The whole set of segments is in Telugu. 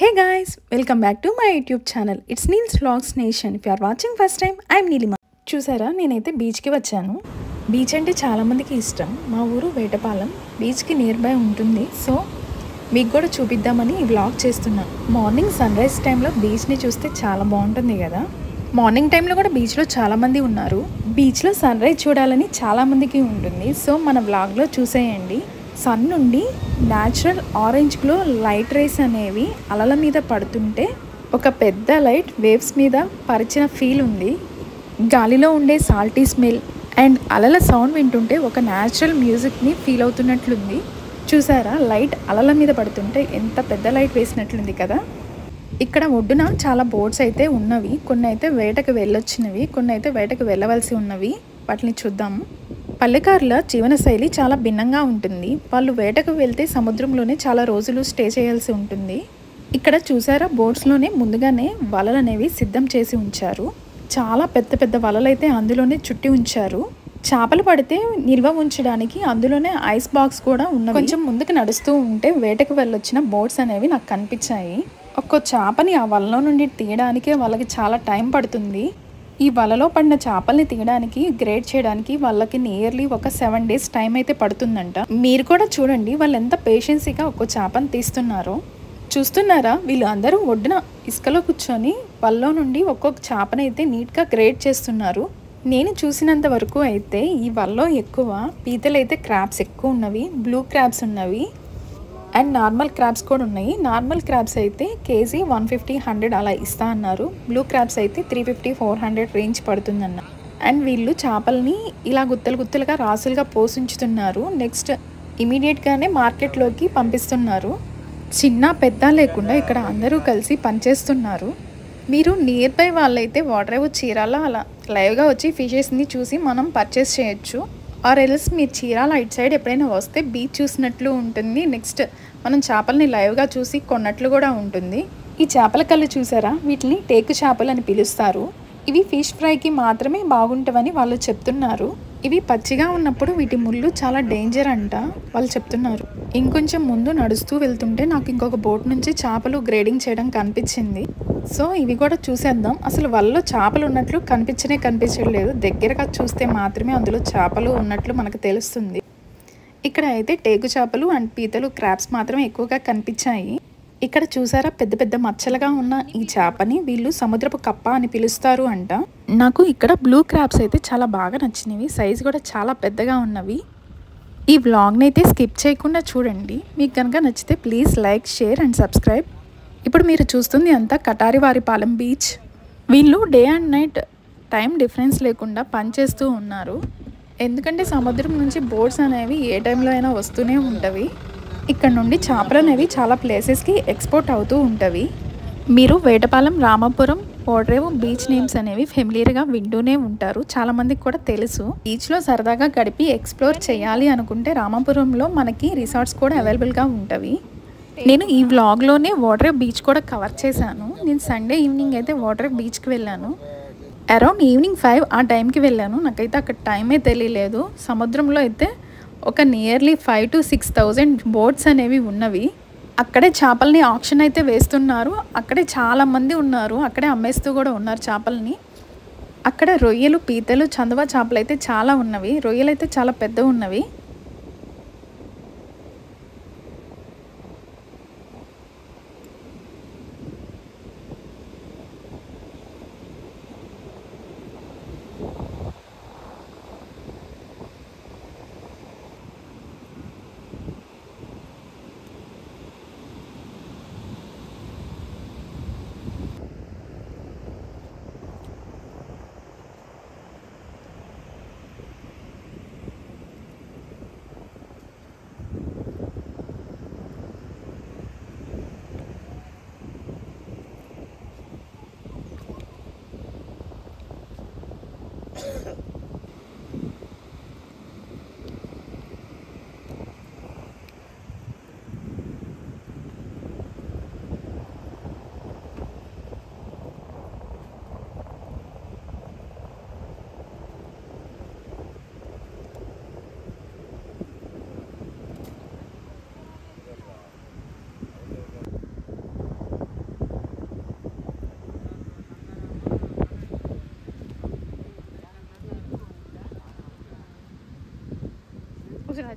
Hey guys, welcome back to my YouTube channel. It's Neil's Vlogs Nation. If you are watching first time, I'm Neelima. చూసారా నేనైతే బీచ్కి వచ్చాను. బీచ్ అంటే చాలామందికి ఇష్టం. మా ఊరు వేటపాలెం బీచ్కి నియర్ బై ఉంటుంది. సో మీకు కూడా చూపిద్దామని ఈ వ్లాగ్ చేస్తున్నాను. మార్నింగ్ సన్ రైజ్ టైంలో బీచ్ని చూస్తే చాలా బాగుంటుంది కదా. మార్నింగ్ టైంలో కూడా బీచ్లో చాలామంది ఉన్నారు. బీచ్లో సన్ రైజ్ చూడాలని చాలామందికి ఉంటుంది. సో మన వ్లాగ్లో చూసేయండి. సన్ నుండి natural orange glow light race అనేవి అలల మీద పడుతుంటే ఒక పెద్ద లైట్ వేవ్స్ మీద పరిచిన ఫీల్ ఉంది. గాలిలో ఉండే సాల్టీ స్మెల్ అండ్ అలల సౌండ్ వింటుంటే ఒక న్యాచురల్ మ్యూజిక్ని ఫీల్ అవుతున్నట్లుంది. చూసారా లైట్ అలల మీద పడుతుంటే ఎంత పెద్ద లైట్ వేసినట్లుంది కదా. ఇక్కడ ఒడ్డున చాలా బోట్స్ అయితే ఉన్నవి. కొన్ని అయితే వేటకు వెళ్ళొచ్చినవి, కొన్ని అయితే వేటకు వెళ్ళవలసి ఉన్నవి. వాటిని చూద్దాము. పల్లెకారుల జీవనశైలి చాలా భిన్నంగా ఉంటుంది. వాళ్ళు వేటకు వెళ్తే సముద్రంలోనే చాలా రోజులు స్టే చేయాల్సి ఉంటుంది. ఇక్కడ చూసారా బోట్స్లోనే ముందుగానే వలలు అనేవి సిద్ధం చేసి ఉంచారు. చాలా పెద్ద పెద్ద వలలు అయితే అందులోనే చుట్టి ఉంచారు. చేపలు పడితే నిల్వ ఉంచడానికి అందులోనే ఐస్ బాక్స్ కూడా ఉన్నవి. కొంచెం ముందుకు నడుస్తూ ఉంటే వేటకు వెళ్ళొచ్చిన బోట్స్ అనేవి నాకు కనిపించాయి. ఒక్కో చేపని ఆ వలలో నుండి తీయడానికే వాళ్ళకి చాలా టైం పడుతుంది. ఈ వలలో పడిన చేపల్ని తీయడానికి గ్రేడ్ చేయడానికి వాళ్ళకి నియర్లీ ఒక 7 days టైం అయితే పడుతుందంట. మీరు కూడా చూడండి వాళ్ళు ఎంత పేషెన్సీగా ఒక్కో చేపని తీస్తున్నారో. చూస్తున్నారా వీళ్ళు అందరూ ఒడ్డున ఇసుకలో కూర్చొని వలలో నుండి ఒక్కొక్క చేపని అయితే నీట్గా గ్రేడ్ చేస్తున్నారు. నేను చూసినంత వరకు అయితే ఈ వలలో ఎక్కువ పీతలు అయితే క్రాబ్స్ ఎక్కువ ఉన్నవి, బ్లూ క్రాబ్స్ ఉన్నవి అండ్ నార్మల్ క్రాబ్స్ కూడా ఉన్నాయి. నార్మల్ క్రాబ్స్ అయితే కేజీ 150-100 అలా ఇస్తా అన్నారు. బ్లూ క్రాబ్స్ అయితే 350-400 రేంజ్ పడుతుందన్న. అండ్ వీళ్ళు చేపల్ని ఇలా గుత్తలు గుత్తలుగా రాసులుగా పోషించుతున్నారు. నెక్స్ట్ ఇమీడియట్గానే మార్కెట్లోకి పంపిస్తున్నారు. చిన్న పెద్ద లేకుండా ఇక్కడ అందరూ కలిసి పనిచేస్తున్నారు. మీరు నియర్ బై వాళ్ళైతే వాటర్ ఏవో చీరాల అలా లైవ్గా వచ్చి ఫిషెస్ని చూసి మనం పర్చేస్ చేయొచ్చు. ఆర్ ఎల్స్ మీరు చీరాల ఇటు సైడ్ ఎప్పుడైనా వస్తే బీచ్ చూసినట్లు ఉంటుంది. నెక్స్ట్ మనం చేపలని లైవ్గా చూసి కొన్నట్లు కూడా ఉంటుంది. ఈ చేపల కళ్ళు చూసారా వీటిని టేకు చేపలు అని పిలుస్తారు. ఇవి ఫిష్ ఫ్రైకి మాత్రమే బాగుంటావని వాళ్ళు చెప్తున్నారు. ఇవి పచ్చిగా ఉన్నప్పుడు వీటి ముళ్ళు చాలా డేంజర్ అంట వాళ్ళు చెప్తున్నారు. ఇంకొంచెం ముందు నడుస్తూ వెళ్తుంటే నాకు ఇంకొక బోట్ నుంచి చేపలు గ్రేడింగ్ చేయడం కనిపించింది. సో ఇవి కూడా చూసేద్దాం. అసలు వాళ్ళలో చేపలు ఉన్నట్లు కనిపించలేదు. దగ్గరగా చూస్తే మాత్రమే అందులో చేపలు ఉన్నట్లు మనకు తెలుస్తుంది. ఇక్కడ అయితే టేకు చేపలు అండ్ పీతలు క్రాబ్స్ మాత్రమే ఎక్కువగా కనిపించాయి. ఇక్కడ చూసారా పెద్ద పెద్ద మచ్చలుగా ఉన్న ఈ చేపని వీళ్ళు సముద్రపు కప్ప అని పిలుస్తారు అంట. నాకు ఇక్కడ బ్లూ క్రాబ్స్ అయితే చాలా బాగా నచ్చినవి. సైజు కూడా చాలా పెద్దగా ఉన్నవి. ఈ వ్లాగ్ని అయితే స్కిప్ చేయకుండా చూడండి. మీకు కనుక నచ్చితే please like, share and subscribe. ఇప్పుడు మీరు చూస్తుంది అంతా కటారివారిపాలెం బీచ్. వీళ్ళు day and night time difference లేకుండా పనిచేస్తూ ఉన్నారు. ఎందుకంటే సముద్రం నుంచి బోట్స్ అనేవి ఏ టైంలో అయినా వస్తూనే ఉంటవి. ఇక్కడ నుండి చేపలు అనేవి చాలా ప్లేసెస్కి ఎక్స్పోర్ట్ అవుతూ ఉంటవి. మీరు వేటపాలెం, రామాపురం, ఓడరేవు బీచ్ నేమ్స్ అనేవి ఫెమిలియర్గా వింటూనే ఉంటారు. చాలామందికి కూడా తెలుసు. బీచ్లో సరదాగా గడిపి ఎక్స్ప్లోర్ చేయాలి అనుకుంటే రామాపురంలో మనకి రిసార్ట్స్ కూడా అవైలబుల్గా ఉంటవి. నేను ఈ వ్లాగ్లోనే వాటర్ బీచ్ కూడా కవర్ చేశాను. నేను సండే ఈవినింగ్ అయితే వాటర్ బీచ్కి వెళ్ళాను. అరౌండ్ ఈవినింగ్ 5 ఆ టైంకి వెళ్ళాను. నాకైతే అక్కడ టైమే తెలియలేదు. సముద్రంలో అయితే ఒక నియర్లీ 5,000 to 6,000 బోట్స్ అనేవి ఉన్నవి. అక్కడే చేపల్ని ఆక్షన్ అయితే వేస్తున్నారు. అక్కడే చాలామంది ఉన్నారు. అక్కడే అమ్మేస్తూ కూడా ఉన్నారు చేపల్ని. అక్కడ రొయ్యలు, పీతలు, చందువ చేపలు అయితే చాలా ఉన్నవి. రొయ్యలు అయితే చాలా పెద్దవి ఉన్నవి.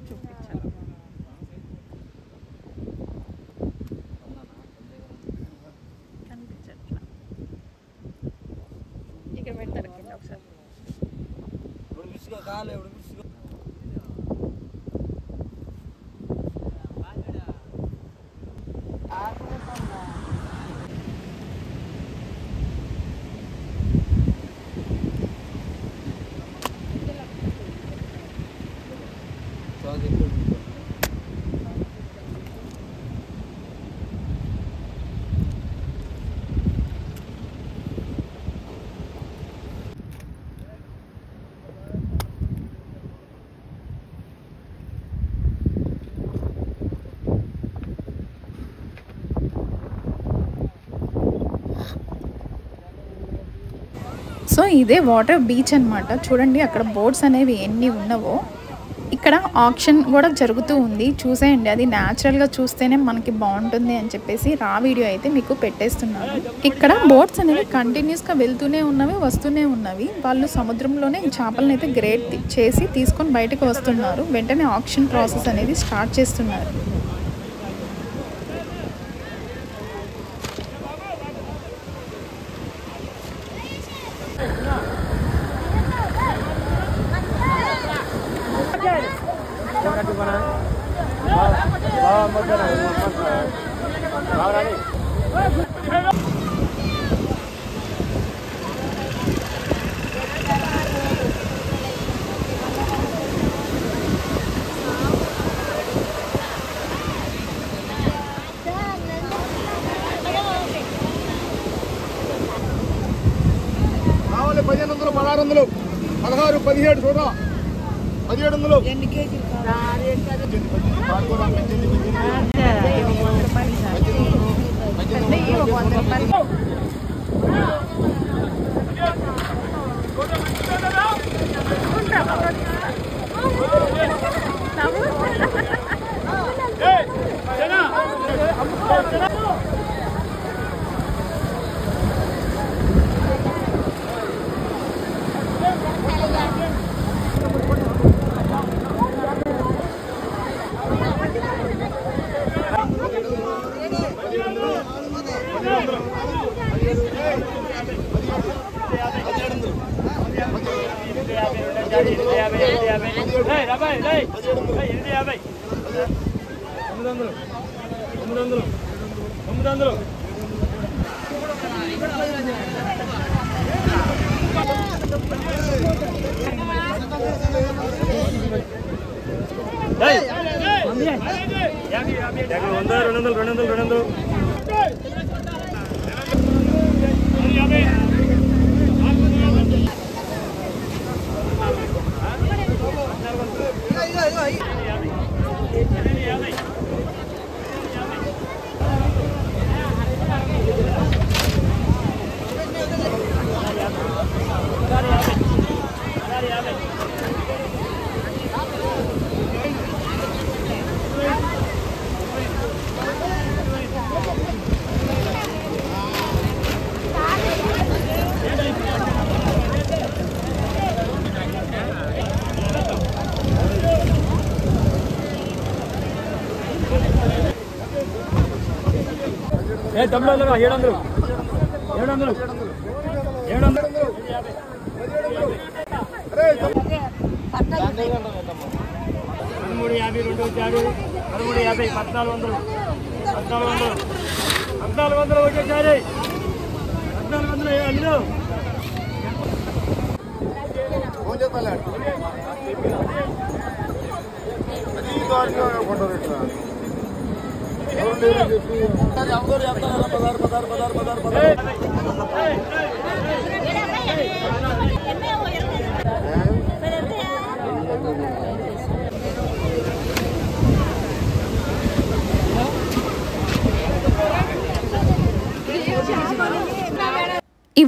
చూపించాను. కనిపించట్లా. ఇక్కడ పెడతారు కింద ఒకసారి. సో ఇదే వాటర్ బీచ్ అన్నమాట. చూడండి అక్కడ బోట్స్ అనేవి ఎన్ని ఉన్నవో. ఇక్కడ ఆక్షన్ కూడా జరుగుతూ ఉంది, చూసేయండి. అది న్యాచురల్గా చూస్తేనే మనకి బాగుంటుంది అని చెప్పేసి రా వీడియో అయితే మీకు పెట్టేస్తున్నాను. ఇక్కడ బోట్స్ అనేవి కంటిన్యూస్గా వెళ్తూనే ఉన్నవి, వస్తూనే ఉన్నవి. వాళ్ళు సముద్రంలోనే చేపలను అయితే గ్రేట్ చేసి తీసుకొని బయటకు వస్తున్నారు. వెంటనే ఆక్షన్ ప్రాసెస్ అనేది స్టార్ట్ చేస్తున్నారు. $1500, $1600, $1700 చూడరా, $1700 ఎన్ని కేజీలు తమిళ 700 1352 వచ్చాడు 1350 1400 వచ్చేసారి 1400 అల్లు ఫోన్ చేస్తాలే అది గాడిలో ఫోటో పెట్టరా ఈ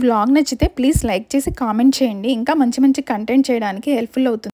వ్లాగ్ నచ్చితే ప్లీజ్ లైక్ చేసి కామెంట్ చేయండి. ఇంకా మంచి మంచి కంటెంట్ చేయడానికి హెల్ప్ఫుల్ అవుతుంది.